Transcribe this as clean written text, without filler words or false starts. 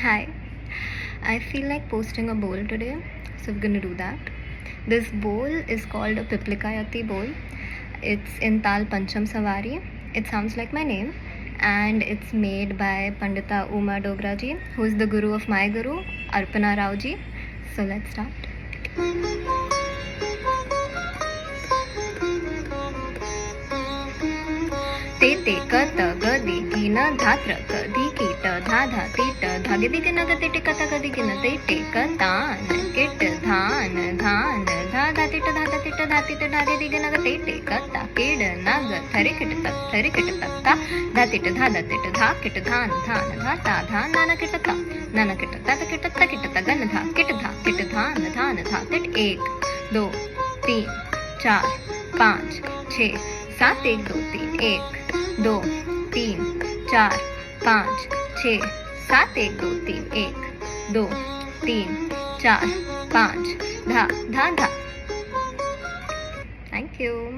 Hi, I feel like posting a bowl today, so we're gonna do that. This bowl is called a Piplikayati bowl. It's in Tal Pancham Savari. It sounds like my name, and it's made by Pandita Uma Dograji, who is the guru of my guru, Arpana Raoji. So let's start. ते कत गदी गिन धात्र कधी कीट धाधा तीट धागे दिगे नग ते टिकता कधी गिन ते टेक तान किट धान धान धा धा तिट धाधा तिट धातीट धागे दिगे नग ते टेकता किड नग थरी किट तत्ता धा तिट धाधा तिट धा किट धान धान धाता धा नाना किट तात किट त गन धा किट धान धान धा तिट 1 2 3 4 5 6 7 1 2 3 1 2 3 4 5 6 7 1 2 3 1 2 3 4 5 धा धा धा. Thank you.